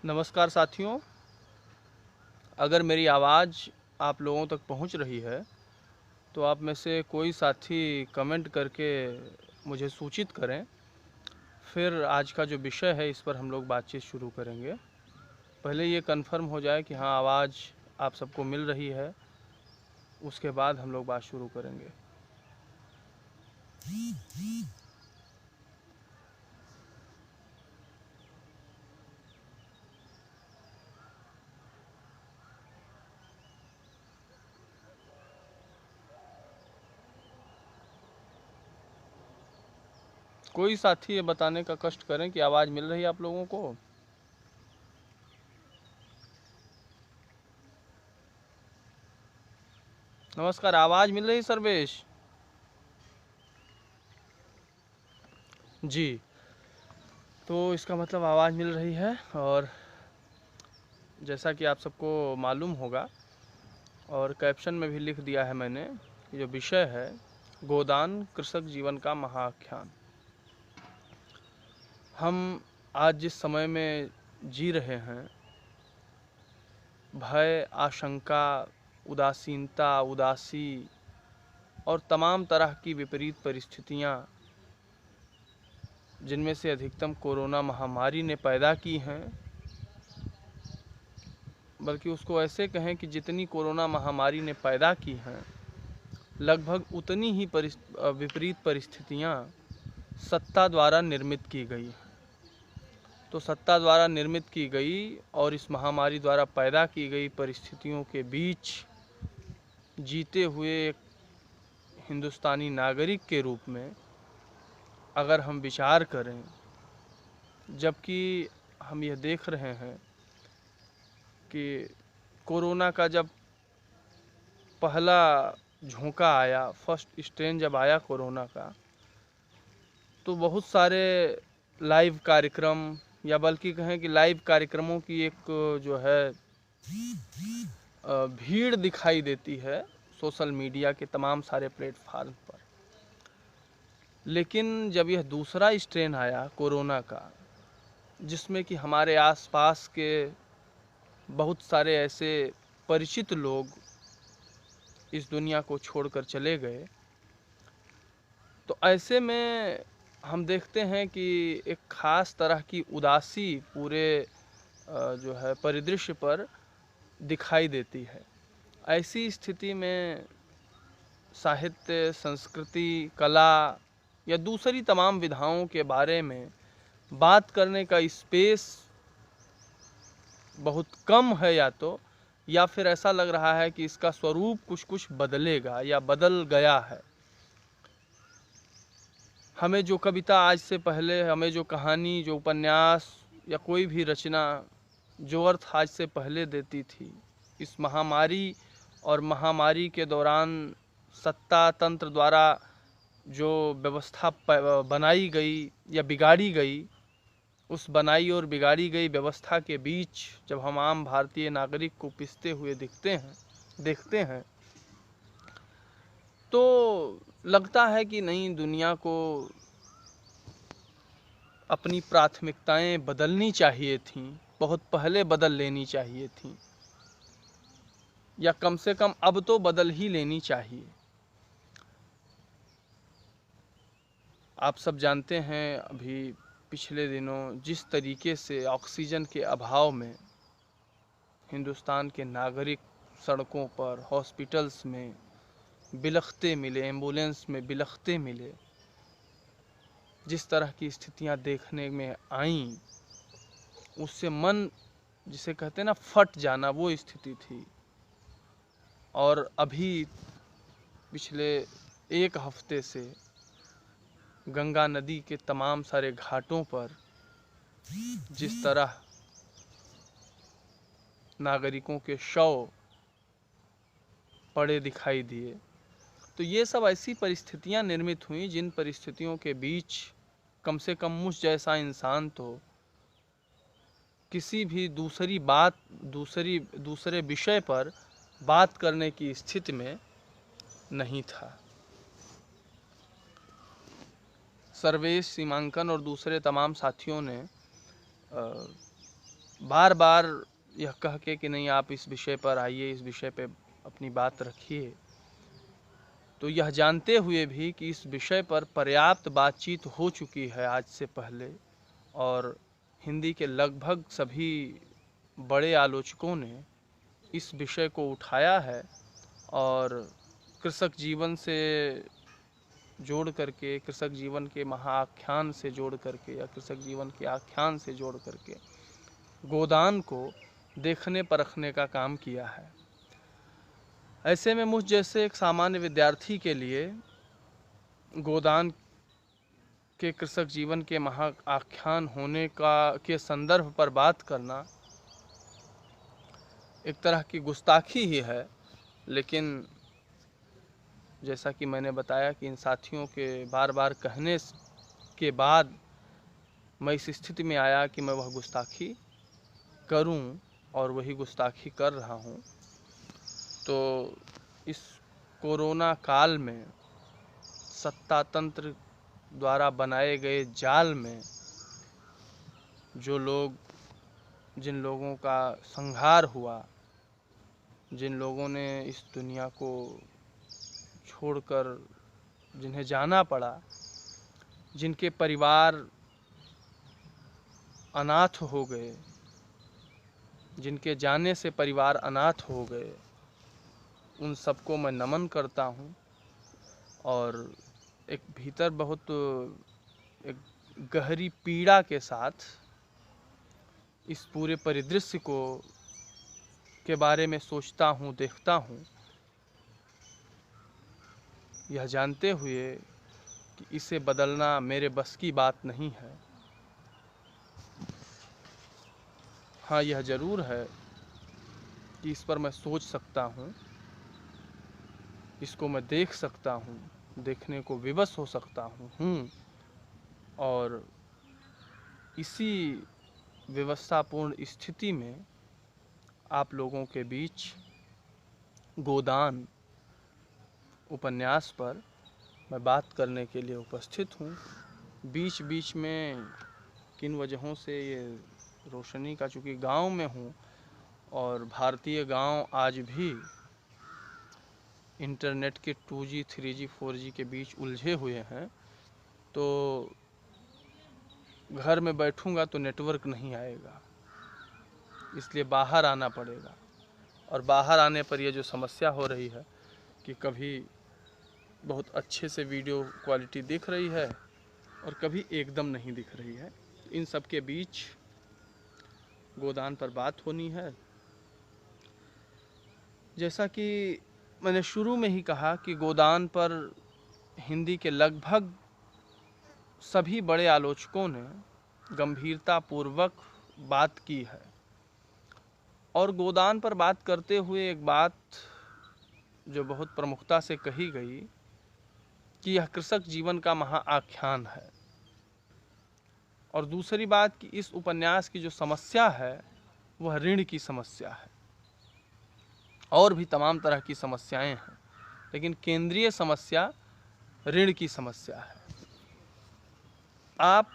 नमस्कार साथियों, अगर मेरी आवाज़ आप लोगों तक पहुंच रही है तो आप में से कोई साथी कमेंट करके मुझे सूचित करें। फिर आज का जो विषय है इस पर हम लोग बातचीत शुरू करेंगे। पहले ये कंफर्म हो जाए कि हाँ, आवाज़ आप सबको मिल रही है, उसके बाद हम लोग बात शुरू करेंगे। कोई साथी ये बताने का कष्ट करें कि आवाज़ मिल रही है आप लोगों को। नमस्कार, आवाज़ मिल रही सर्वेश जी? तो इसका मतलब आवाज़ मिल रही है। और जैसा कि आप सबको मालूम होगा और कैप्शन में भी लिख दिया है मैंने कि जो विषय है गोदान कृषक जीवन का महाआख्यान। हम आज जिस समय में जी रहे हैं, भय, आशंका, उदासीनता, उदासी और तमाम तरह की विपरीत परिस्थितियां, जिनमें से अधिकतम कोरोना महामारी ने पैदा की हैं, बल्कि उसको ऐसे कहें कि जितनी कोरोना महामारी ने पैदा की हैं, लगभग उतनी ही विपरीत परिस्थितियां सत्ता द्वारा निर्मित की गई। तो सत्ता द्वारा निर्मित की गई और इस महामारी द्वारा पैदा की गई परिस्थितियों के बीच जीते हुए एक हिंदुस्तानी नागरिक के रूप में अगर हम विचार करें, जबकि हम यह देख रहे हैं कि कोरोना का जब पहला झोंका आया, फर्स्ट स्ट्रेन जब आया कोरोना का, तो बहुत सारे लाइव कार्यक्रम, या बल्कि कहें कि लाइव कार्यक्रमों की एक जो है भीड़ दिखाई देती है सोशल मीडिया के तमाम सारे प्लेटफार्म पर। लेकिन जब यह दूसरा स्ट्रेन आया कोरोना का, जिसमें कि हमारे आसपास के बहुत सारे ऐसे परिचित लोग इस दुनिया को छोड़कर चले गए, तो ऐसे में हम देखते हैं कि एक ख़ास तरह की उदासी पूरे जो है परिदृश्य पर दिखाई देती है। ऐसी स्थिति में साहित्य, संस्कृति, कला या दूसरी तमाम विधाओं के बारे में बात करने का स्पेस बहुत कम है, या फिर ऐसा लग रहा है कि इसका स्वरूप कुछ कुछ बदलेगा या बदल गया है। हमें जो कविता आज से पहले, हमें जो कहानी, जो उपन्यास या कोई भी रचना जो अर्थ आज से पहले देती थी, इस महामारी और महामारी के दौरान सत्ता तंत्र द्वारा जो व्यवस्था बनाई गई या बिगाड़ी गई, उस बनाई और बिगाड़ी गई व्यवस्था के बीच जब हम आम भारतीय नागरिक को पिसते हुए देखते हैं, तो लगता है कि नहीं, दुनिया को अपनी प्राथमिकताएं बदलनी चाहिए थीं, बहुत पहले बदल लेनी चाहिए थीं, या कम से कम अब तो बदल ही लेनी चाहिए। आप सब जानते हैं अभी पिछले दिनों जिस तरीके से ऑक्सीजन के अभाव में हिंदुस्तान के नागरिक सड़कों पर, हॉस्पिटल्स में बिलखते मिले, एम्बुलेंस में बिलखते मिले, जिस तरह की स्थितियां देखने में आईं, उससे मन, जिसे कहते हैं ना, फट जाना, वो स्थिति थी। और अभी पिछले एक हफ्ते से गंगा नदी के तमाम सारे घाटों पर जिस तरह नागरिकों के शव पड़े दिखाई दिए, तो ये सब ऐसी परिस्थितियां निर्मित हुई जिन परिस्थितियों के बीच कम से कम मुझ जैसा इंसान तो किसी भी दूसरे विषय पर बात करने की स्थिति में नहीं था। सर्वेश, सीमांकन और दूसरे तमाम साथियों ने बार बार यह कह के कि नहीं आप इस विषय पर आइए, इस विषय पे अपनी बात रखिए, तो यह जानते हुए भी कि इस विषय पर पर्याप्त बातचीत हो चुकी है आज से पहले, और हिंदी के लगभग सभी बड़े आलोचकों ने इस विषय को उठाया है और कृषक जीवन से जोड़ करके, कृषक जीवन के महाआख्यान से जोड़ करके या कृषक जीवन के आख्यान से जोड़ करके गोदान को देखने परखने का काम किया है। ऐसे में मुझ जैसे एक सामान्य विद्यार्थी के लिए गोदान के कृषक जीवन के महाआख्यान होने के संदर्भ पर बात करना एक तरह की गुस्ताखी ही है, लेकिन जैसा कि मैंने बताया कि इन साथियों के बार बार कहने के बाद मैं इस स्थिति में आया कि मैं वह गुस्ताखी करूं, और वही गुस्ताखी कर रहा हूं। तो इस कोरोना काल में सत्ता तंत्र द्वारा बनाए गए जाल में जिन लोगों का संहार हुआ, जिन लोगों ने इस दुनिया को छोड़कर जिन्हें जाना पड़ा, जिनके परिवार अनाथ हो गए, जिनके जाने से परिवार अनाथ हो गए, उन सबको मैं नमन करता हूं और एक भीतर बहुत एक गहरी पीड़ा के साथ इस पूरे परिदृश्य के बारे में सोचता हूं, देखता हूं, यह जानते हुए कि इसे बदलना मेरे बस की बात नहीं है। हाँ, यह ज़रूर है कि इस पर मैं सोच सकता हूँ, इसको मैं देख सकता हूँ, देखने को विवश हो सकता हूँ, और इसी व्यवस्थापूर्ण स्थिति में आप लोगों के बीच गोदान उपन्यास पर मैं बात करने के लिए उपस्थित हूँ। बीच बीच में किन वजहों से ये रोशनी का, चूँकि गांव में हूँ और भारतीय गांव आज भी इंटरनेट के 2G, 3G, 4G के बीच उलझे हुए हैं, तो घर में बैठूंगा तो नेटवर्क नहीं आएगा, इसलिए बाहर आना पड़ेगा। और बाहर आने पर ये जो समस्या हो रही है कि कभी बहुत अच्छे से वीडियो क्वालिटी दिख रही है और कभी एकदम नहीं दिख रही है। इन सब के बीच गोदान पर बात होनी है। जैसा कि मैंने शुरू में ही कहा कि गोदान पर हिंदी के लगभग सभी बड़े आलोचकों ने गंभीरतापूर्वक बात की है, और गोदान पर बात करते हुए एक बात जो बहुत प्रमुखता से कही गई कि यह कृषक जीवन का महाआख्यान है, और दूसरी बात कि इस उपन्यास की जो समस्या है वह ऋण की समस्या है। और भी तमाम तरह की समस्याएं हैं, लेकिन केंद्रीय समस्या ऋण की समस्या है। आप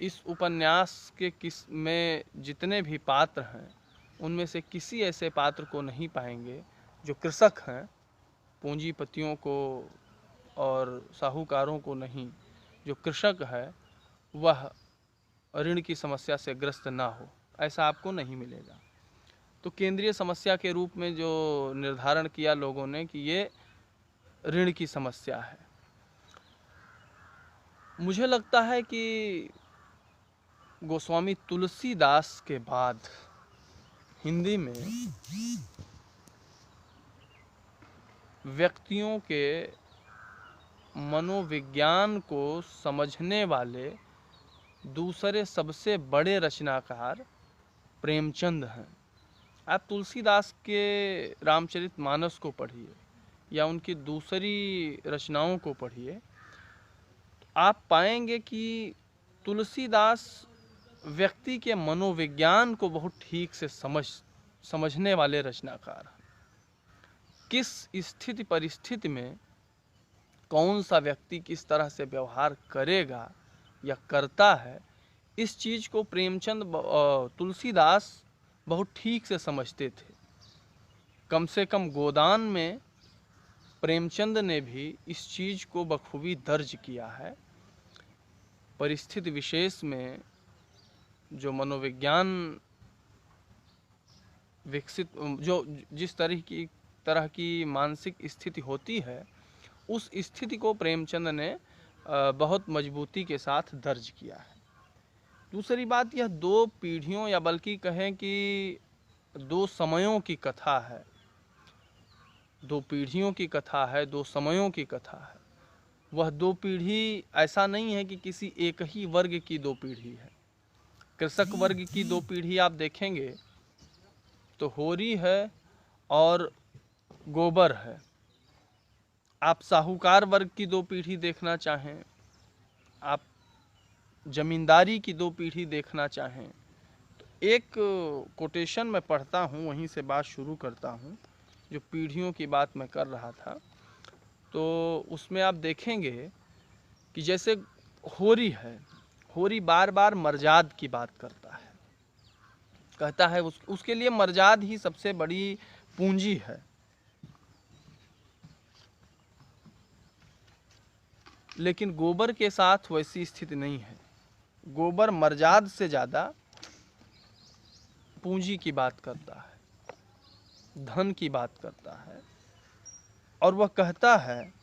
इस उपन्यास के में जितने भी पात्र हैं उनमें से किसी ऐसे पात्र को नहीं पाएंगे जो कृषक हैं, पूंजीपतियों को और साहूकारों को नहीं। जो कृषक है वह ऋण की समस्या से ग्रस्त ना हो, ऐसा आपको नहीं मिलेगा। तो केंद्रीय समस्या के रूप में जो निर्धारण किया लोगों ने कि ये ऋण की समस्या है, मुझे लगता है कि गोस्वामी तुलसीदास के बाद हिंदी में व्यक्तियों के मनोविज्ञान को समझने वाले दूसरे सबसे बड़े रचनाकार प्रेमचंद हैं। आप तुलसीदास के रामचरितमानस को पढ़िए या उनकी दूसरी रचनाओं को पढ़िए, आप पाएंगे कि तुलसीदास व्यक्ति के मनोविज्ञान को बहुत ठीक से समझने वाले रचनाकार हैं। किस स्थिति परिस्थिति में कौन सा व्यक्ति किस तरह से व्यवहार करेगा या करता है, इस चीज़ को प्रेमचंद तुलसीदास बहुत ठीक से समझते थे। कम से कम गोदान में प्रेमचंद ने भी इस चीज़ को बखूबी दर्ज किया है। परिस्थिति विशेष में जो मनोविज्ञान विकसित, जो जिस तरह की मानसिक स्थिति होती है, उस स्थिति को प्रेमचंद ने बहुत मजबूती के साथ दर्ज किया है। दूसरी बात, यह दो पीढ़ियों या बल्कि कहें कि दो समयों की कथा है, दो पीढ़ियों की कथा है, दो समयों की कथा है। वह दो पीढ़ी ऐसा नहीं है कि किसी एक ही वर्ग की दो पीढ़ी है। कृषक वर्ग की दो पीढ़ी आप देखेंगे तो होरी है और गोबर है। आप साहूकार वर्ग की दो पीढ़ी देखना चाहें, आप जमींदारी की दो पीढ़ी देखना चाहें, तो एक कोटेशन मैं पढ़ता हूँ, वहीं से बात शुरू करता हूँ। जो पीढ़ियों की बात मैं कर रहा था, तो उसमें आप देखेंगे कि जैसे होरी है, होरी बार बार मर्जाद की बात करता है, कहता है उसके लिए मर्जाद ही सबसे बड़ी पूंजी है। लेकिन गोबर के साथ वैसी स्थिति नहीं है। गोबर मर्जाद से ज़्यादा पूंजी की बात करता है, धन की बात करता है। और वह कहता है,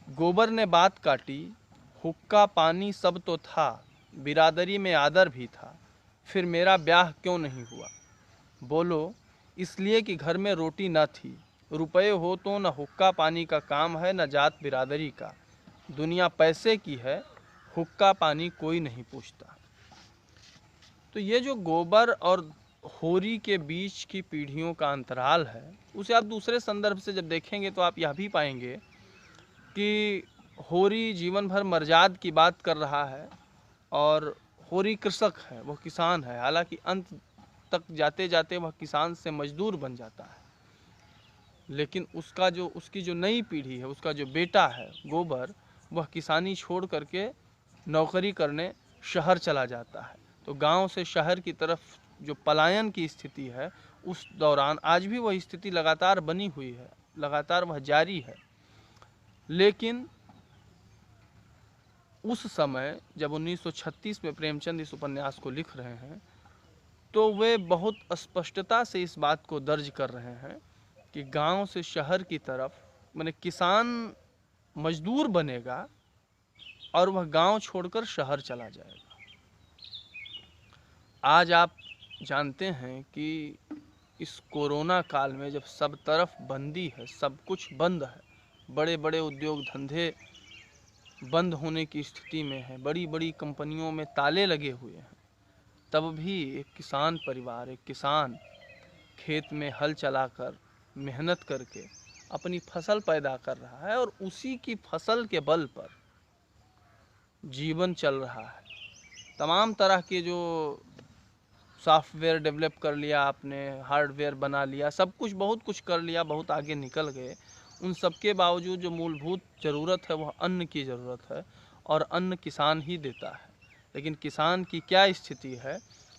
गोबर ने बात काटी, हुक्का पानी सब तो था, बिरादरी में आदर भी था, फिर मेरा ब्याह क्यों नहीं हुआ? बोलो, इसलिए कि घर में रोटी न थी। रुपए हो तो न हुक्का पानी का काम है, न जात बिरादरी का। दुनिया पैसे की है, हुक्का पानी कोई नहीं पूछता। तो ये जो गोबर और होरी के बीच की पीढ़ियों का अंतराल है, उसे आप दूसरे संदर्भ से जब देखेंगे तो आप यह भी पाएंगे कि होरी जीवन भर मर्जाद की बात कर रहा है और होरी कृषक है, वह किसान है। हालांकि अंत तक जाते जाते वह किसान से मजदूर बन जाता है, लेकिन उसकी जो नई पीढ़ी है, उसका जो बेटा है गोबर, वह किसानी छोड़ करके नौकरी करने शहर चला जाता है। तो गांव से शहर की तरफ जो पलायन की स्थिति है, उस दौरान आज भी वह स्थिति लगातार बनी हुई है, लगातार वह जारी है। लेकिन उस समय जब 1936 में प्रेमचंद इस उपन्यास को लिख रहे हैं, तो वे बहुत स्पष्टता से इस बात को दर्ज कर रहे हैं कि गांव से शहर की तरफ, माने किसान मजदूर बनेगा और वह गांव छोड़कर शहर चला जाएगा। आज आप जानते हैं कि इस कोरोना काल में जब सब तरफ बंदी है, सब कुछ बंद है, बड़े बड़े उद्योग धंधे बंद होने की स्थिति में है, बड़ी बड़ी कंपनियों में ताले लगे हुए हैं, तब भी एक किसान परिवार, एक किसान खेत में हल चलाकर मेहनत करके अपनी फसल पैदा कर रहा है और उसी की फसल के बल पर जीवन चल रहा है। तमाम तरह के जो सॉफ्टवेयर डेवलप कर लिया आपने, हार्डवेयर बना लिया, सब कुछ बहुत कुछ कर लिया, बहुत आगे निकल गए। उन सब के बावजूद जो मूलभूत ज़रूरत है वह अन्न की ज़रूरत है, और अन्न किसान ही देता है। लेकिन किसान की क्या स्थिति है,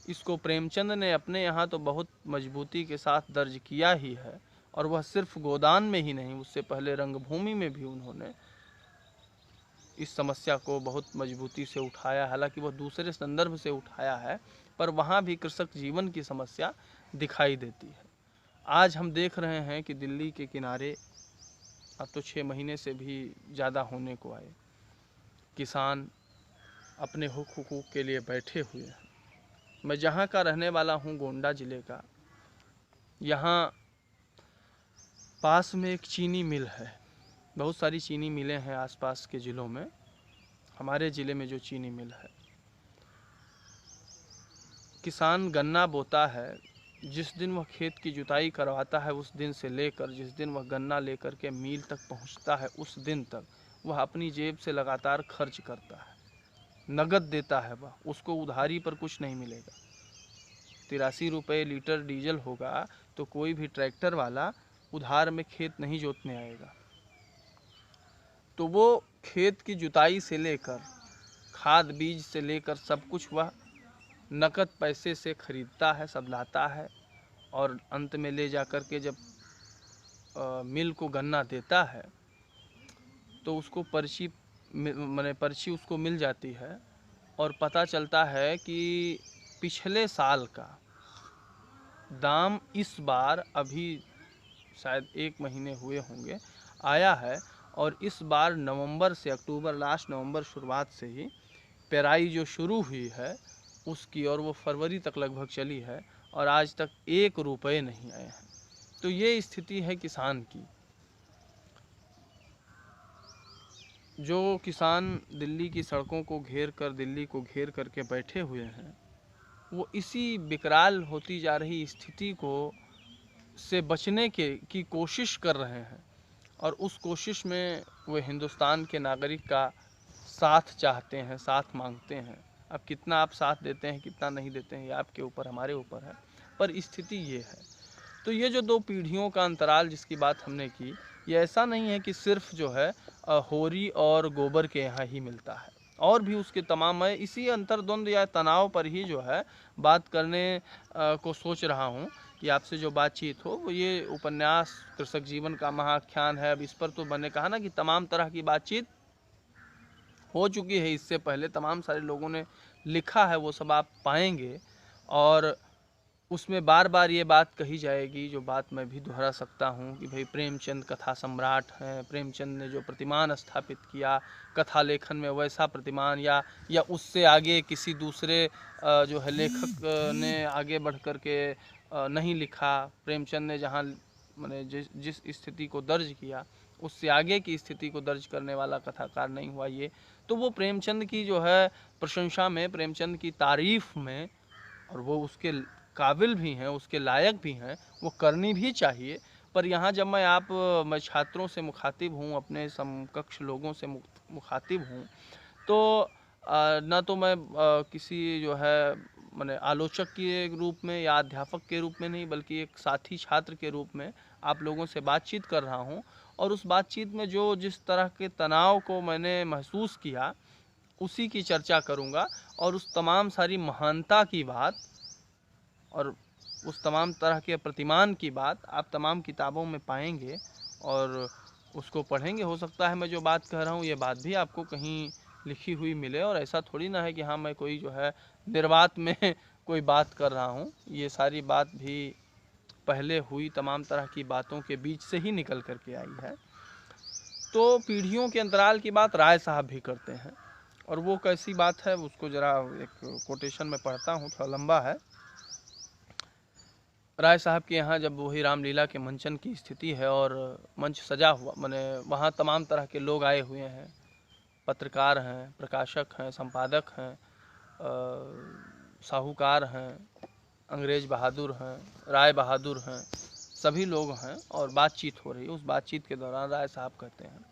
इसको प्रेमचंद ने अपने यहाँ तो बहुत मजबूती के साथ दर्ज किया ही है। और वह सिर्फ गोदान में ही नहीं, उससे पहले रंगभूमि में भी उन्होंने इस समस्या को बहुत मजबूती से उठाया। हालांकि वह दूसरे संदर्भ से उठाया है, पर वहाँ भी कृषक जीवन की समस्या दिखाई देती है। आज हम देख रहे हैं कि दिल्ली के किनारे अब तो 6 महीने से भी ज़्यादा होने को आए, किसान अपने हुकूक के लिए बैठे हुए हैं। मैं जहाँ का रहने वाला हूँ, गोंडा ज़िले का, यहाँ पास में एक चीनी मिल है। बहुत सारी चीनी मिलें हैं आसपास के ज़िलों में। हमारे ज़िले में जो चीनी मिल है, किसान गन्ना बोता है, जिस दिन वह खेत की जुताई करवाता है उस दिन से लेकर जिस दिन वह गन्ना लेकर के मिल तक पहुंचता है, उस दिन तक वह अपनी जेब से लगातार खर्च करता है, नगद देता है वह, उसको उधारी पर कुछ नहीं मिलेगा। 83 रुपये लीटर डीजल होगा तो कोई भी ट्रैक्टर वाला उधार में खेत नहीं जोतने आएगा। तो वो खेत की जुताई से लेकर खाद बीज से लेकर सब कुछ वह नकद पैसे से खरीदता है, सब लाता है, और अंत में ले जा कर के जब मिल को गन्ना देता है तो उसको पर्ची उसको मिल जाती है और पता चलता है कि पिछले साल का दाम इस बार अभी शायद 1 महीने हुए होंगे आया है, और इस बार नवंबर से अक्टूबर, लास्ट नवंबर शुरुआत से ही पेराई जो शुरू हुई है उसकी, और वो फरवरी तक लगभग चली है, और आज तक 1 रुपये नहीं आए हैं। तो ये स्थिति है किसान की। जो किसान दिल्ली की सड़कों को घेर कर, दिल्ली को घेर करके बैठे हुए हैं, वो इसी विकराल होती जा रही स्थिति को से बचने की कोशिश कर रहे हैं, और उस कोशिश में वे हिंदुस्तान के नागरिक का साथ चाहते हैं, साथ मांगते हैं। अब कितना आप साथ देते हैं, कितना नहीं देते हैं, ये आपके ऊपर, हमारे ऊपर है, पर स्थिति ये है। तो ये जो 2 पीढ़ियों का अंतराल जिसकी बात हमने की, ये ऐसा नहीं है कि सिर्फ जो है होरी और गोबर के यहाँ ही मिलता है, और भी उसके तमाम है। इसी अंतर्द्वंद या तनाव पर ही जो है बात करने को सोच रहा हूँ कि आपसे जो बातचीत हो वो ये उपन्यास कृषक जीवन का महाख्यान है। अब इस पर तो मैंने कहा ना कि तमाम तरह की बातचीत हो चुकी है, इससे पहले तमाम सारे लोगों ने लिखा है, वो सब आप पाएंगे, और उसमें बार बार ये बात कही जाएगी जो बात मैं भी दोहरा सकता हूँ कि भाई प्रेमचंद कथा सम्राट हैं। प्रेमचंद ने जो प्रतिमान स्थापित किया कथा लेखन में, वैसा प्रतिमान या उससे आगे किसी दूसरे जो है लेखक ने आगे बढ़ कर के नहीं लिखा। प्रेमचंद ने जहाँ मैंने जिस स्थिति को दर्ज किया उससे आगे की स्थिति को दर्ज करने वाला कथाकार नहीं हुआ ये। तो वो प्रेमचंद की जो है प्रशंसा में, प्रेमचंद की तारीफ में, और वो उसके काबिल भी हैं, उसके लायक भी हैं, वो करनी भी चाहिए। पर यहाँ जब मैं छात्रों से मुखातिब हूँ, अपने समकक्ष लोगों से मुखातिब हूँ, तो न तो मैं किसी जो है मैंने आलोचक के रूप में या अध्यापक के रूप में नहीं, बल्कि एक साथी छात्र के रूप में आप लोगों से बातचीत कर रहा हूँ, और उस बातचीत में जो जिस तरह के तनाव को मैंने महसूस किया उसी की चर्चा करूँगा, और उस तमाम सारी महानता की बात और उस तमाम तरह के प्रतिमान की बात आप तमाम किताबों में पाएंगे और उसको पढ़ेंगे। हो सकता है मैं जो बात कह रहा हूँ ये बात भी आपको कहीं लिखी हुई मिले, और ऐसा थोड़ी ना है कि हाँ मैं कोई जो है निर्वात में कोई बात कर रहा हूँ। ये सारी बात भी पहले हुई तमाम तरह की बातों के बीच से ही निकल करके आई है। तो पीढ़ियों के अंतराल की बात राय साहब भी करते हैं, और वो कैसी बात है उसको ज़रा एक कोटेशन में पढ़ता हूँ, थोड़ा लंबा है। राय साहब के यहाँ जब वही रामलीला के मंचन की स्थिति है और मंच सजा हुआ, माने वहाँ तमाम तरह के लोग आए हुए हैं, पत्रकार हैं, प्रकाशक हैं, संपादक हैं, साहूकार हैं, अंग्रेज बहादुर हैं, राय बहादुर हैं, सभी लोग हैं, और बातचीत हो रही है। उस बातचीत के दौरान राय साहब कहते हैं,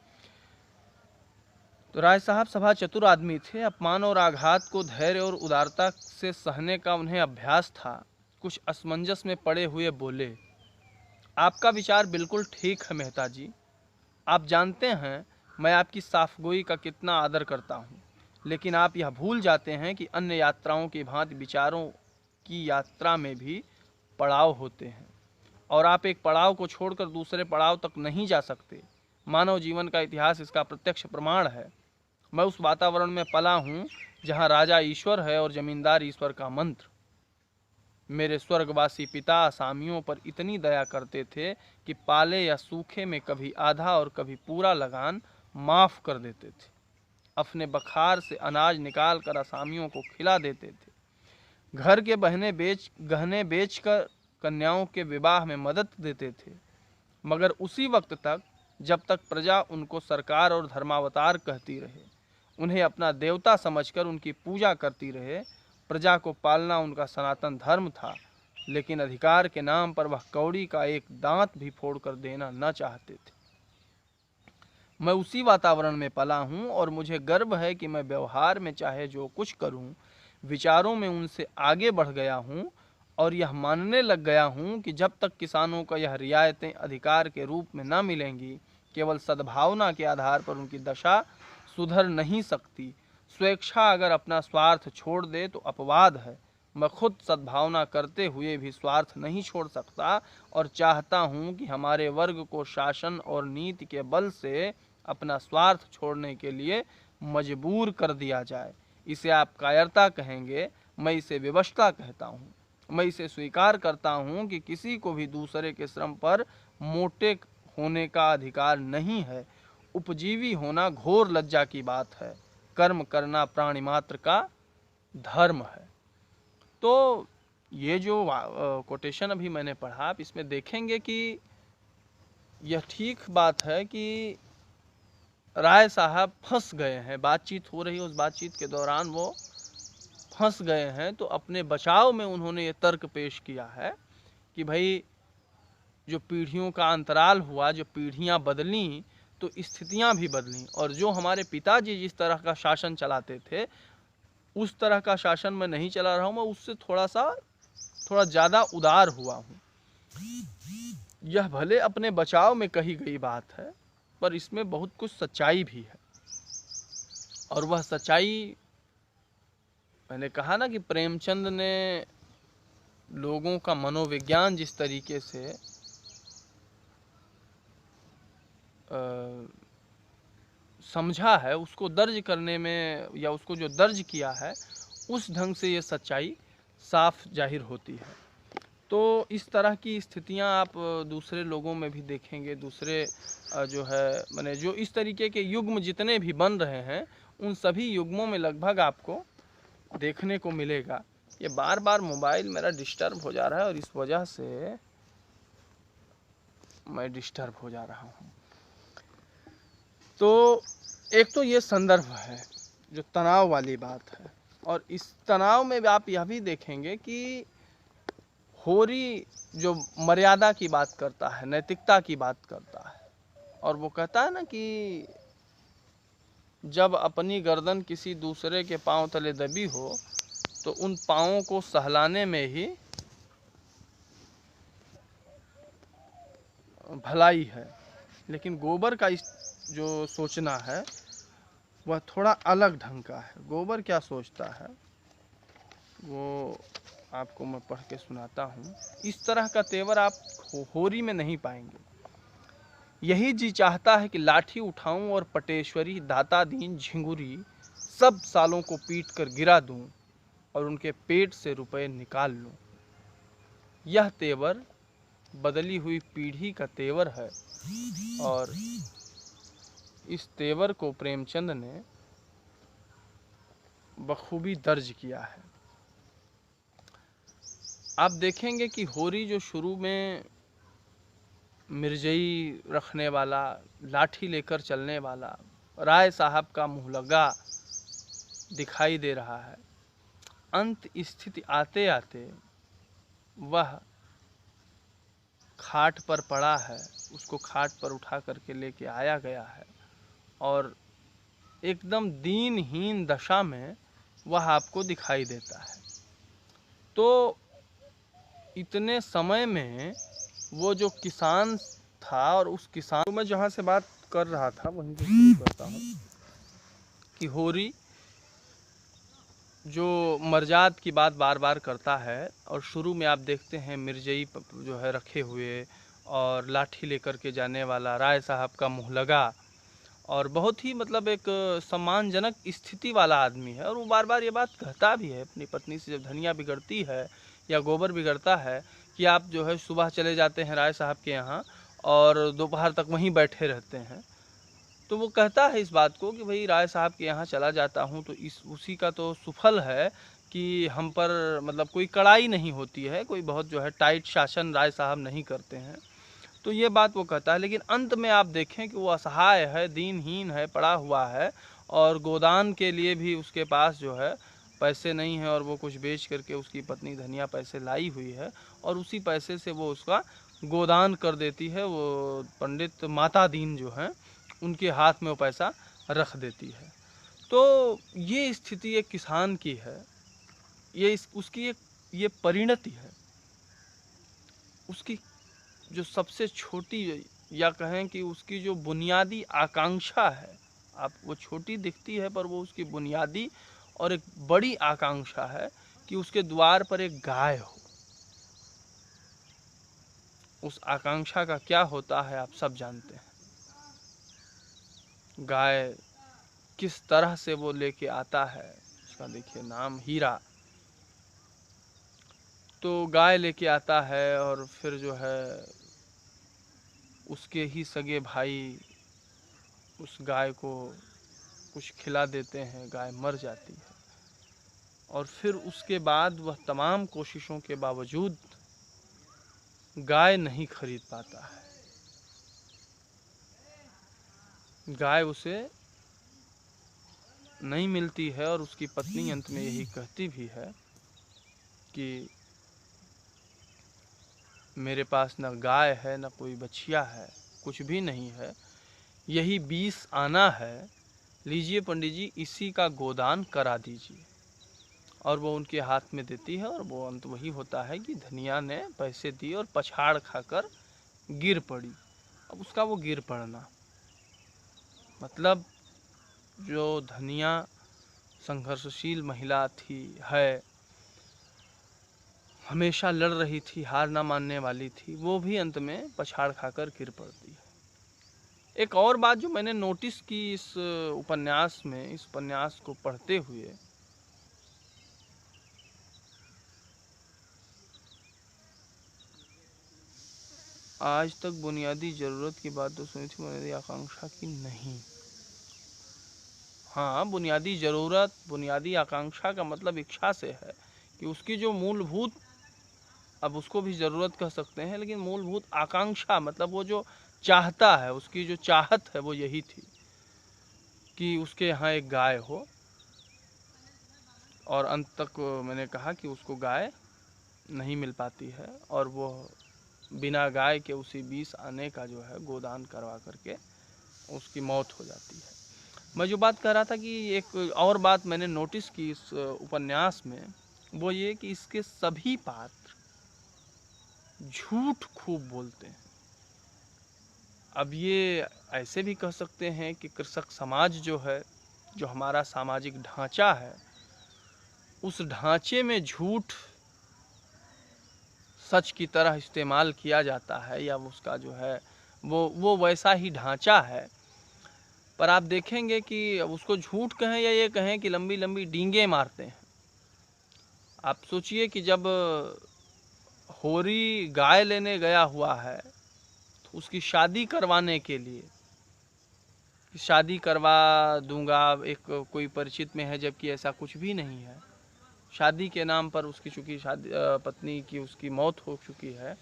तो राय साहब सभा चतुर आदमी थे, अपमान और आघात को धैर्य और उदारता से सहने का उन्हें अभ्यास था। कुछ असमंजस में पड़े हुए बोले, आपका विचार बिल्कुल ठीक है मेहता जी, आप जानते हैं मैं आपकी साफगोई का कितना आदर करता हूँ, लेकिन आप यह भूल जाते हैं कि अन्य यात्राओं की भांति विचारों की यात्रा में भी पड़ाव होते हैं, और आप एक पड़ाव को छोड़कर दूसरे पड़ाव तक नहीं जा सकते। मानव जीवन का इतिहास इसका प्रत्यक्ष प्रमाण है। मैं उस वातावरण में पला हूँ जहाँ राजा ईश्वर है और जमींदार ईश्वर का मंत्र। मेरे स्वर्गवासी पिता असामियों पर इतनी दया करते थे कि पाले या सूखे में कभी आधा और कभी पूरा लगान माफ़ कर देते थे। अपने बखार से अनाज निकाल कर असामियों को खिला देते थे। घर के गहने बेचकर कन्याओं के विवाह में मदद देते थे, मगर उसी वक्त तक जब तक प्रजा उनको सरकार और धर्मावतार कहती रहे, उन्हें अपना देवता समझकर उनकी पूजा करती रहे। प्रजा को पालना उनका सनातन धर्म था, लेकिन अधिकार के नाम पर वह कौड़ी का एक दांत भी फोड़कर देना न चाहते थे। मैं उसी वातावरण में पला हूँ और मुझे गर्व है कि मैं व्यवहार में चाहे जो कुछ करूँ, विचारों में उनसे आगे बढ़ गया हूँ, और यह मानने लग गया हूँ कि जब तक किसानों का यह रियायतें अधिकार के रूप में न मिलेंगी, केवल सद्भावना के आधार पर उनकी दशा सुधर नहीं सकती। स्वेच्छा अगर अपना स्वार्थ छोड़ दे तो अपवाद है। मैं खुद सद्भावना करते हुए भी स्वार्थ नहीं छोड़ सकता और चाहता हूँ कि हमारे वर्ग को शासन और नीति के बल से अपना स्वार्थ छोड़ने के लिए मजबूर कर दिया जाए। इसे आप कायरता कहेंगे, मैं इसे विवशता कहता हूँ। मैं इसे स्वीकार करता हूँ कि किसी को भी दूसरे के श्रम पर मोटे होने का अधिकार नहीं है। उपजीवी होना घोर लज्जा की बात है। कर्म करना प्राणी मात्र का धर्म है। तो ये जो कोटेशन अभी मैंने पढ़ा, आप इसमें देखेंगे कि यह ठीक बात है कि राय साहब फंस गए हैं। बातचीत हो रही है, उस बातचीत के दौरान वो फंस गए हैं। तो अपने बचाव में उन्होंने ये तर्क पेश किया है कि भाई जो पीढ़ियों का अंतराल हुआ, जो पीढ़ियां बदलीं तो स्थितियां भी बदलीं, और जो हमारे पिताजी जिस तरह का शासन चलाते थे उस तरह का शासन मैं नहीं चला रहा हूँ। मैं उससे थोड़ा ज़्यादा उदार हुआ हूँ। यह भले अपने बचाव में कही गई बात है, पर इसमें बहुत कुछ सच्चाई भी है। और वह सच्चाई, मैंने कहा ना कि प्रेमचंद ने लोगों का मनोविज्ञान जिस तरीके से समझा है, उसको दर्ज करने में, या उसको जो दर्ज किया है उस ढंग से ये सच्चाई साफ जाहिर होती है। तो इस तरह की स्थितियां आप दूसरे लोगों में भी देखेंगे। दूसरे जो है माने जो इस तरीके के युग्म जितने भी बन रहे हैं उन सभी युग्मों में लगभग आपको देखने को मिलेगा। ये बार बार मोबाइल मेरा डिस्टर्ब हो जा रहा है और इस वजह से मैं डिस्टर्ब हो जा रहा हूँ। तो एक तो ये संदर्भ है जो तनाव वाली बात है, और इस तनाव में आप यह भी देखेंगे कि होरी जो मर्यादा की बात करता है, नैतिकता की बात करता है, और वो कहता है ना कि जब अपनी गर्दन किसी दूसरे के पांव तले दबी हो तो उन पांवों को सहलाने में ही भलाई है। लेकिन गोबर का जो सोचना है वह थोड़ा अलग ढंग का है। गोबर क्या सोचता है वो आपको मैं पढ़ के सुनाता हूँ। इस तरह का तेवर आप होरी में नहीं पाएंगे। यही जी चाहता है कि लाठी उठाऊं और पटेश्वरी, दाता दीन, झिंगुरी सब सालों को पीट कर गिरा दूं और उनके पेट से रुपए निकाल लूं। यह तेवर बदली हुई पीढ़ी का तेवर है, और इस तेवर को प्रेमचंद ने बखूबी दर्ज किया है। आप देखेंगे कि होरी जो शुरू में मिर्जई रखने वाला, लाठी लेकर चलने वाला, राय साहब का मुहलगा दिखाई दे रहा है, अंत स्थिति आते आते वह खाट पर पड़ा है, उसको खाट पर उठा करके लेके आया गया है, और एकदम दीनहीन दशा में वह आपको दिखाई देता है। तो इतने समय में वो जो किसान था, और उस किसान को मैं जहाँ से बात कर रहा था वहीं से शुरू करता हूँ कि होरी जो मर्जाद की बात बार बार करता है, और शुरू में आप देखते हैं मिर्जई जो है रखे हुए और लाठी लेकर के जाने वाला राय साहब का मुहलगा, और बहुत ही मतलब एक सम्मानजनक स्थिति वाला आदमी है। और वो बार बार ये बात कहता भी है अपनी पत्नी से, जब धनिया बिगड़ती है या गोबर बिगड़ता है, कि आप जो है सुबह चले जाते हैं राय साहब के यहाँ और दोपहर तक वहीं बैठे रहते हैं। तो वो कहता है इस बात को कि भाई राय साहब के यहाँ चला जाता हूँ तो उसी का तो सुफल है कि हम पर मतलब कोई कड़ाई नहीं होती है, कोई बहुत जो है टाइट शासन राय साहब नहीं करते हैं। तो ये बात वो कहता है। लेकिन अंत में आप देखें कि वो असहाय है, दीनहीन है, पड़ा हुआ है, और गोदान के लिए भी उसके पास जो है पैसे नहीं है, और वो कुछ बेच करके उसकी पत्नी धनिया पैसे लाई हुई है, और उसी पैसे से वो उसका गोदान कर देती है। वो पंडित माता दीन जो हैं उनके हाथ में वो पैसा रख देती है। तो ये स्थिति एक किसान की है, उसकी ये परिणति है। उसकी जो सबसे छोटी, या कहें कि उसकी जो बुनियादी आकांक्षा है, आप वो छोटी दिखती है पर वो उसकी बुनियादी और एक बड़ी आकांक्षा है कि उसके द्वार पर एक गाय हो। उस आकांक्षा का क्या होता है आप सब जानते हैं। गाय किस तरह से वो लेके आता है, उसका देखिए नाम हीरा। तो गाय लेके आता है और फिर जो है उसके ही सगे भाई उस गाय को कुछ खिला देते हैं, गाय मर जाती है। और फिर उसके बाद वह तमाम कोशिशों के बावजूद गाय नहीं खरीद पाता है। गाय उसे नहीं मिलती है और उसकी पत्नी अंत में यही कहती भी है कि मेरे पास न गाय है न कोई बछिया है, कुछ भी नहीं है, यही 20 आना है, लीजिए पंडित जी इसी का गोदान करा दीजिए। और वो उनके हाथ में देती है और वो अंत वही होता है कि धनिया ने पैसे दिए और पछाड़ खाकर गिर पड़ी। अब उसका वो गिर पड़ना मतलब जो धनिया संघर्षशील महिला थी है, हमेशा लड़ रही थी, हार ना मानने वाली थी, वो भी अंत में पछाड़ खाकर गिर पड़ती है। एक और बात जो मैंने नोटिस की इस उपन्यास में, इस उपन्यास को पढ़ते हुए, आज तक बुनियादी ज़रूरत की बात तो सुनी थी, बुनियादी आकांक्षा की नहीं। हाँ, बुनियादी ज़रूरत, बुनियादी आकांक्षा का मतलब इच्छा से है कि उसकी जो मूलभूत, अब उसको भी ज़रूरत कह सकते हैं, लेकिन मूलभूत आकांक्षा मतलब वो जो चाहता है, उसकी जो चाहत है वो यही थी कि उसके यहाँ एक गाय हो। और अंत तक मैंने कहा कि उसको गाय नहीं मिल पाती है और वो बिना गाय के उसी 20 आने का जो है गोदान करवा करके उसकी मौत हो जाती है। मैं जो बात कर रहा था कि एक और बात मैंने नोटिस की इस उपन्यास में, वो ये कि इसके सभी पात्र झूठ खूब बोलते हैं। अब ये ऐसे भी कह सकते हैं कि कृषक समाज जो है, जो हमारा सामाजिक ढांचा है, उस ढांचे में झूठ सच की तरह इस्तेमाल किया जाता है, या उसका जो है वो वैसा ही ढांचा है। पर आप देखेंगे कि उसको झूठ कहें या ये कहें कि लंबी लंबी डींगे मारते हैं। आप सोचिए कि जब होरी गाय लेने गया हुआ है तो उसकी शादी करवाने के लिए, शादी करवा दूंगा, एक कोई परिचित में है, जबकि ऐसा कुछ भी नहीं है। शादी के नाम पर उसकी चूँकि शादी पत्नी की उसकी मौत हो चुकी है,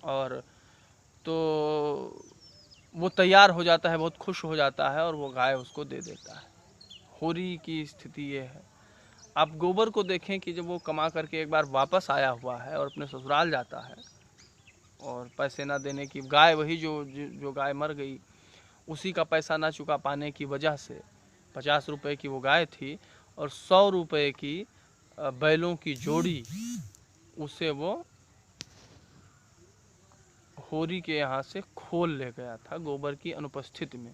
और तो वो तैयार हो जाता है, बहुत खुश हो जाता है और वो गाय उसको दे देता है। होरी की स्थिति ये है। आप गोबर को देखें कि जब वो कमा करके एक बार वापस आया हुआ है और अपने ससुराल जाता है, और पैसे ना देने की गाय, वही जो गाय मर गई, उसी का पैसा ना चुका पाने की वजह से 50 रुपए की वो गाय थी और 100 रुपए की बैलों की जोड़ी उसे वो होरी के यहाँ से खोल ले गया था गोबर की अनुपस्थिति में।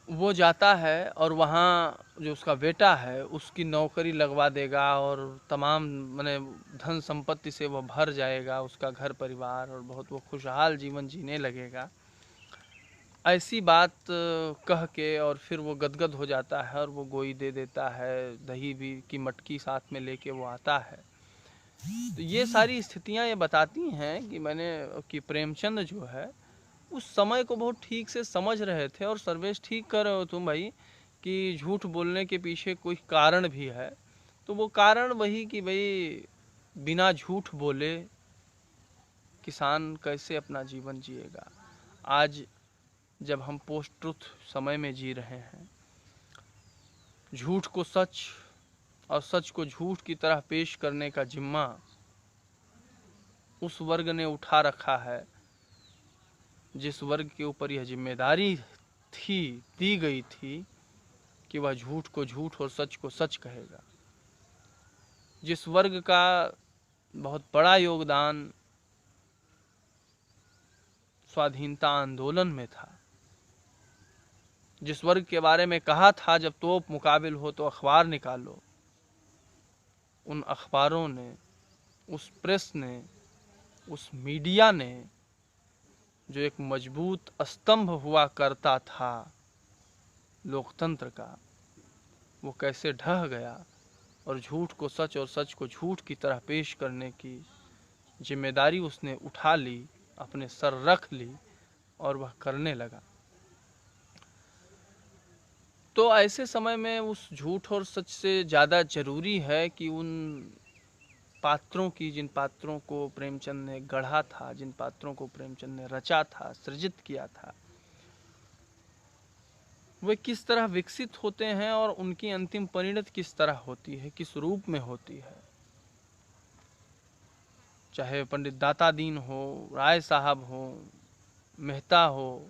वो जाता है और वहाँ जो उसका बेटा है उसकी नौकरी लगवा देगा और तमाम माने धन संपत्ति से वह भर जाएगा, उसका घर परिवार, और बहुत वो खुशहाल जीवन जीने लगेगा। ऐसी बात कह के और फिर वो गदगद हो जाता है और वो गोई दे देता है, दही भी की मटकी साथ में लेके वो आता है। तो ये सारी स्थितियाँ ये बताती हैं कि प्रेमचंद जो है उस समय को बहुत ठीक से समझ रहे थे। और सर्वेश ठीक कर रहे हो तुम भाई कि झूठ बोलने के पीछे कोई कारण भी है, तो वो कारण वही कि भाई बिना झूठ बोले किसान कैसे अपना जीवन जिएगा। आज जब हम पोस्ट ट्रुथ समय में जी रहे हैं, झूठ को सच और सच को झूठ की तरह पेश करने का जिम्मा उस वर्ग ने उठा रखा है जिस वर्ग के ऊपर यह जिम्मेदारी दी गई थी कि वह झूठ को झूठ और सच को सच कहेगा। जिस वर्ग का बहुत बड़ा योगदान स्वाधीनता आंदोलन में था, जिस वर्ग के बारे में कहा था जब तोप मुकाबिल हो तो अखबार निकालो, उन अखबारों ने, उस प्रेस ने, उस मीडिया ने जो एक मजबूत स्तंभ हुआ करता था लोकतंत्र का, वो कैसे ढह गया और झूठ को सच और सच को झूठ की तरह पेश करने की जिम्मेदारी उसने उठा ली, अपने सर रख ली और वह करने लगा। तो ऐसे समय में उस झूठ और सच से ज़्यादा ज़रूरी है कि उन पात्रों की, जिन पात्रों को प्रेमचंद ने गढ़ा था, जिन पात्रों को प्रेमचंद ने रचा था, सृजित किया था, वे किस तरह विकसित होते हैं और उनकी अंतिम परिणति किस तरह होती है, किस रूप में होती है। चाहे पंडित दाता दीन हो, राय साहब हो, मेहता हो,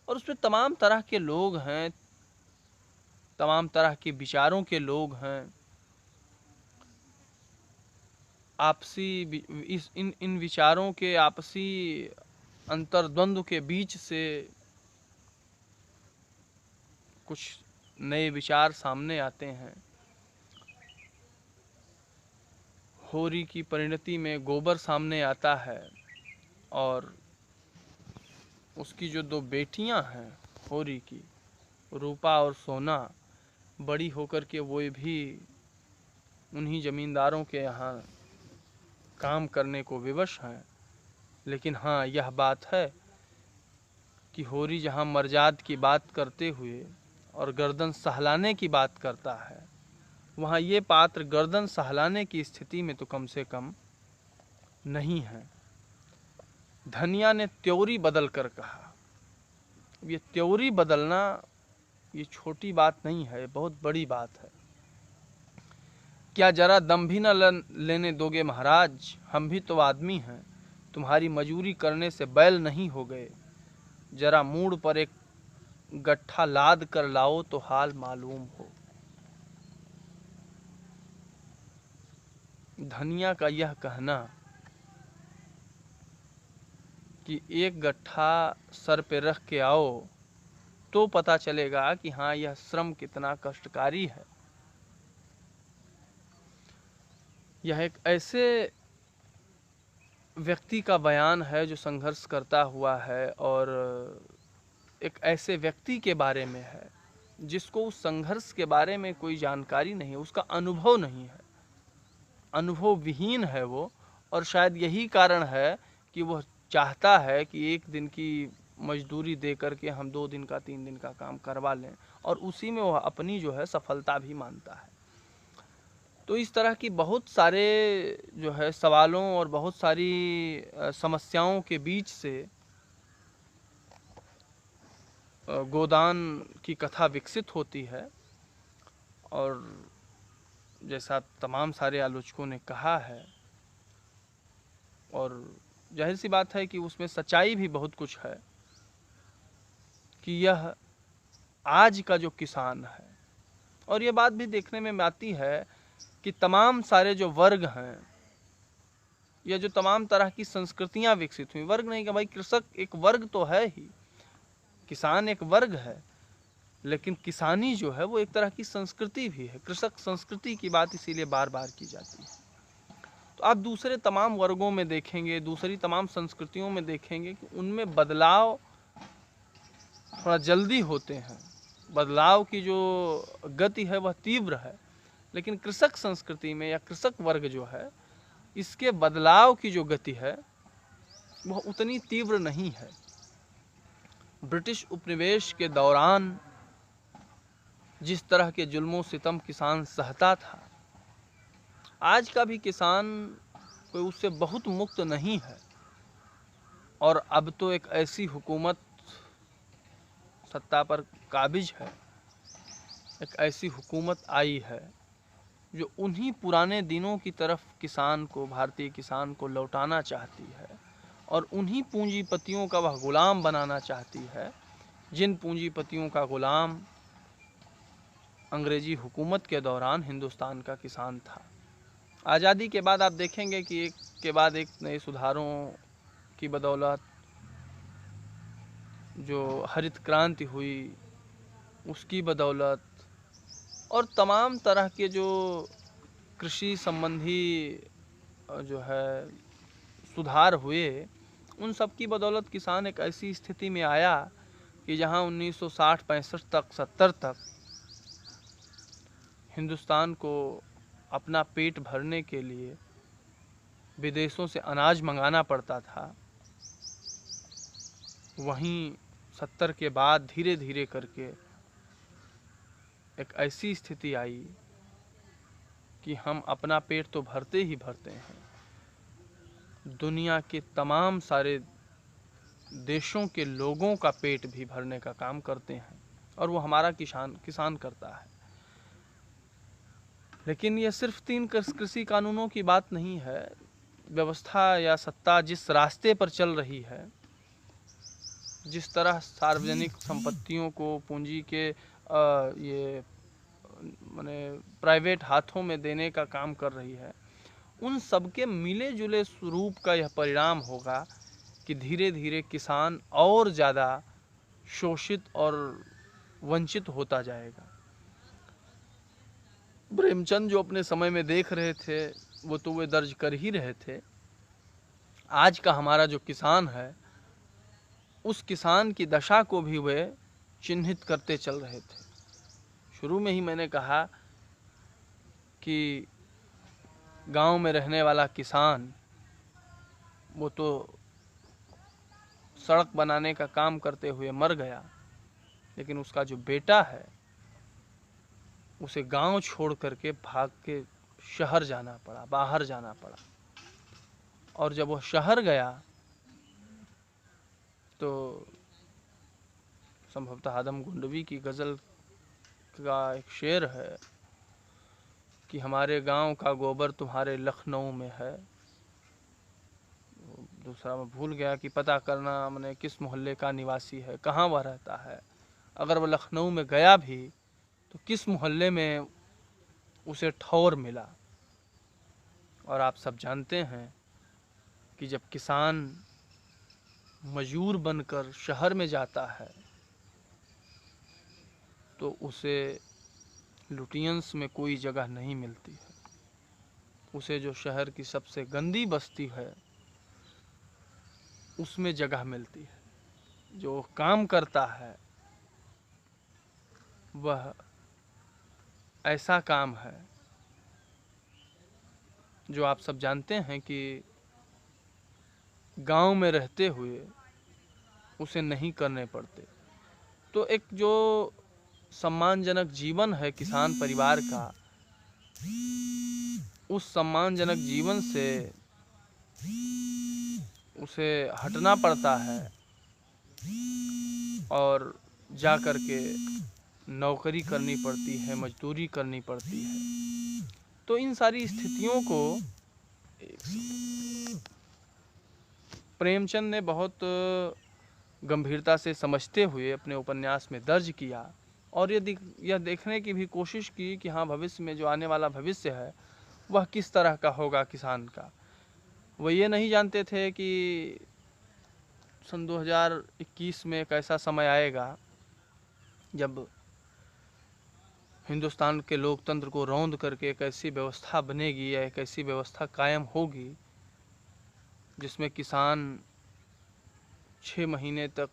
और उसमें तमाम तरह के लोग हैं, तमाम तरह के विचारों के लोग हैं। आपसी इन विचारों के आपसी अंतर्द्वंद्व के बीच से कुछ नए विचार सामने आते हैं। होरी की परिणति में गोबर सामने आता है और उसकी जो दो बेटियां हैं होरी की, रूपा और सोना, बड़ी होकर के वो भी उन्हीं जमींदारों के यहाँ काम करने को विवश हैं। लेकिन हाँ, यह बात है कि होरी जहाँ मर्जाद की बात करते हुए और गर्दन सहलाने की बात करता है, वहाँ ये पात्र गर्दन सहलाने की स्थिति में तो कम से कम नहीं है। धनिया ने त्योरी बदल कर कहा। ये त्योरी बदलना ये छोटी बात नहीं है, बहुत बड़ी बात है। क्या जरा दम भी न लेने दोगे महाराज, हम भी तो आदमी हैं, तुम्हारी मजूरी करने से बैल नहीं हो गए। जरा मूड पर एक गट्ठा लाद कर लाओ तो हाल मालूम हो। धनिया का यह कहना कि एक गट्ठा सर पे रख के आओ तो पता चलेगा कि हाँ, यह श्रम कितना कष्टकारी है। यह एक ऐसे व्यक्ति का बयान है जो संघर्ष करता हुआ है और एक ऐसे व्यक्ति के बारे में है जिसको उस संघर्ष के बारे में कोई जानकारी नहीं है, उसका अनुभव नहीं है, अनुभव विहीन है वो। और शायद यही कारण है कि वह चाहता है कि एक दिन की मजदूरी दे करके हम 2 दिन का 3 दिन का काम करवा लें और उसी में वह अपनी जो है सफलता भी मानता है। तो इस तरह की बहुत सारे जो है सवालों और बहुत सारी समस्याओं के बीच से गोदान की कथा विकसित होती है। और जैसा तमाम सारे आलोचकों ने कहा है, और जाहिर सी बात है कि उसमें सच्चाई भी बहुत कुछ है, कि यह आज का जो किसान है, और ये बात भी देखने में आती है कि तमाम सारे जो वर्ग हैं या जो तमाम तरह की संस्कृतियां विकसित हुई, वर्ग नहीं कि भाई कृषक एक वर्ग तो है ही, किसान एक वर्ग है, लेकिन किसानी जो है वो एक तरह की संस्कृति भी है। कृषक संस्कृति की बात इसीलिए बार बार की जाती है। तो आप दूसरे तमाम वर्गों में देखेंगे, दूसरी तमाम संस्कृतियों में देखेंगे कि उनमें बदलाव थोड़ा जल्दी होते हैं, बदलाव की जो गति है वह तीव्र है। लेकिन कृषक संस्कृति में या कृषक वर्ग जो है, इसके बदलाव की जो गति है वह उतनी तीव्र नहीं है। ब्रिटिश उपनिवेश के दौरान जिस तरह के जुल्मों सितम किसान सहता था, आज का भी किसान कोई उससे बहुत मुक्त नहीं है। और अब तो एक ऐसी हुकूमत सत्ता पर काबिज है, एक ऐसी हुकूमत आई है जो उन्हीं पुराने दिनों की तरफ किसान को, भारतीय किसान को लौटाना चाहती है और उन्हीं पूंजीपतियों का वह गुलाम बनाना चाहती है जिन पूंजीपतियों का गुलाम अंग्रेजी हुकूमत के दौरान हिंदुस्तान का किसान था। आज़ादी के बाद आप देखेंगे कि एक के बाद एक नए सुधारों की बदौलत जो हरित क्रांति हुई, उसकी बदौलत और तमाम तरह के जो कृषि संबंधी जो है सुधार हुए, उन सब की बदौलत किसान एक ऐसी स्थिति में आया कि जहां 1960-65 तक 70 तक हिंदुस्तान को अपना पेट भरने के लिए विदेशों से अनाज मंगाना पड़ता था, वहीं 70 के बाद धीरे धीरे करके एक ऐसी स्थिति आई कि हम अपना पेट तो भरते ही भरते हैं, दुनिया के तमाम सारे देशों के लोगों का पेट भी भरने का काम करते हैं, और वो हमारा किसान करता है। लेकिन ये सिर्फ 3 कृषि कानूनों की बात नहीं है। व्यवस्था या सत्ता जिस रास्ते पर चल रही है, जिस तरह सार्वजनिक संपत्तियों को पूंजी के ये माने प्राइवेट हाथों में देने का काम कर रही है, उन सबके मिले जुले स्वरूप का यह परिणाम होगा कि धीरे धीरे किसान और ज़्यादा शोषित और वंचित होता जाएगा। प्रेमचंद जो अपने समय में देख रहे थे वो तो वे दर्ज कर ही रहे थे। आज का हमारा जो किसान है, उस किसान की दशा को भी वे चिन्हित करते चल रहे थे। शुरू में ही मैंने कहा कि गांव में रहने वाला किसान वो तो सड़क बनाने का काम करते हुए मर गया, लेकिन उसका जो बेटा है उसे गांव छोड़ करके भाग के शहर जाना पड़ा, बाहर जाना पड़ा। और जब वह शहर गया तो संभवतः आदम गुंडवी की गज़ल का एक शेर है कि हमारे गांव का गोबर तुम्हारे लखनऊ में है। दूसरा मैं भूल गया कि पता करना मैंने किस मोहल्ले का निवासी है, कहाँ वह रहता है। अगर वह लखनऊ में गया भी तो किस मोहल्ले में उसे ठौर मिला। और आप सब जानते हैं कि जब किसान मजदूर बनकर शहर में जाता है तो उसे लुटियंस में कोई जगह नहीं मिलती है। उसे जो शहर की सबसे गंदी बस्ती है उसमें जगह मिलती है। जो काम करता है वह ऐसा काम है जो आप सब जानते हैं कि गांव में रहते हुए उसे नहीं करने पड़ते। तो एक जो सम्मानजनक जीवन है किसान परिवार का, उस सम्मानजनक जीवन से उसे हटना पड़ता है और जा कर के नौकरी करनी पड़ती है, मजदूरी करनी पड़ती है। तो इन सारी स्थितियों को प्रेमचंद ने बहुत गंभीरता से समझते हुए अपने उपन्यास में दर्ज किया, और यह देखने की भी कोशिश की कि हाँ, भविष्य में जो आने वाला भविष्य है वह किस तरह का होगा किसान का। वह ये नहीं जानते थे कि सन 2021 में एक ऐसा समय आएगा जब हिंदुस्तान के लोकतंत्र को रौंद करके एक ऐसी व्यवस्था बनेगी या एक ऐसी व्यवस्था कायम होगी जिसमें किसान 6 महीने तक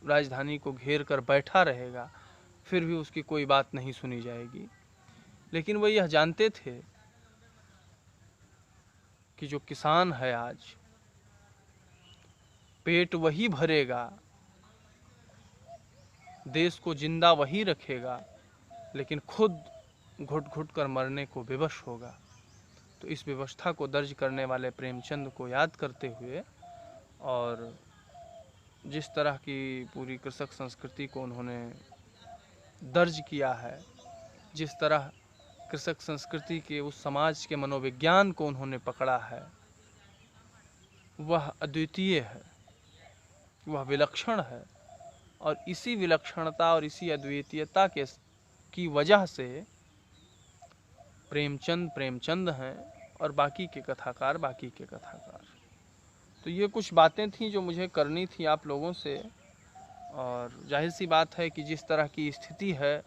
राजधानी को घेर कर बैठा रहेगा, फिर भी उसकी कोई बात नहीं सुनी जाएगी। लेकिन वह यह जानते थे कि जो किसान है आज, पेट वही भरेगा, देश को जिंदा वही रखेगा, लेकिन खुद घुट घुट कर मरने को विवश होगा। तो इस व्यवस्था को दर्ज करने वाले प्रेमचंद को याद करते हुए और जिस तरह की पूरी कृषक संस्कृति को उन्होंने दर्ज किया है, जिस तरह कृषक संस्कृति के उस समाज के मनोविज्ञान को उन्होंने पकड़ा है, वह अद्वितीय है, वह विलक्षण है। और इसी विलक्षणता और इसी अद्वितीयता की वजह से प्रेमचंद हैं और बाकी के कथाकार। तो ये कुछ बातें थी जो मुझे करनी थी आप लोगों से, और जाहिर सी बात है कि जिस तरह की स्थिति है,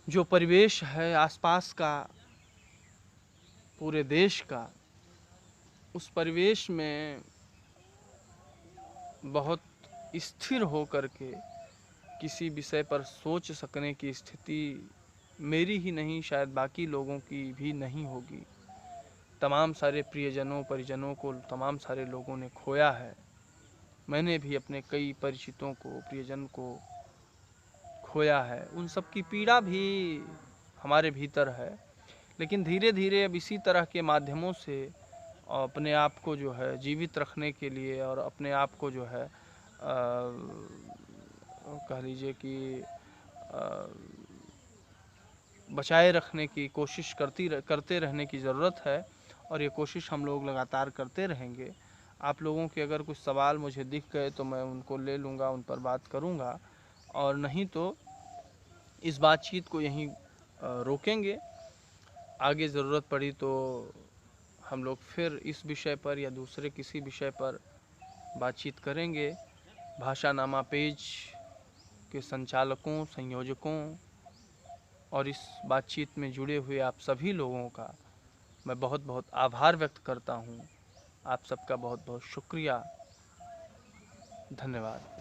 जो परिवेश है आसपास का, पूरे देश का, उस परिवेश में बहुत स्थिर होकर के किसी विषय पर सोच सकने की स्थिति मेरी ही नहीं, शायद बाकी लोगों की भी नहीं होगी। तमाम सारे प्रियजनों परिजनों को तमाम सारे लोगों ने खोया है। मैंने भी अपने कई परिचितों को, प्रियजन को खोया है। उन सब की पीड़ा भी हमारे भीतर है। लेकिन धीरे धीरे अब इसी तरह के माध्यमों से अपने आप को जो है जीवित रखने के लिए और अपने आप को जो है कह लीजिए कि बचाए रखने की कोशिश करते रहने की ज़रूरत है। और ये कोशिश हम लोग लगातार करते रहेंगे। आप लोगों के अगर कुछ सवाल मुझे दिख गए तो मैं उनको ले लूँगा, उन पर बात करूँगा, और नहीं तो इस बातचीत को यहीं रोकेंगे। आगे ज़रूरत पड़ी तो हम लोग फिर इस विषय पर या दूसरे किसी विषय पर बातचीत करेंगे। भाषानामा पेज के संचालकों, संयोजकों और इस बातचीत में जुड़े हुए आप सभी लोगों का मैं बहुत बहुत आभार व्यक्त करता हूँ। आप सबका बहुत बहुत शुक्रिया। धन्यवाद।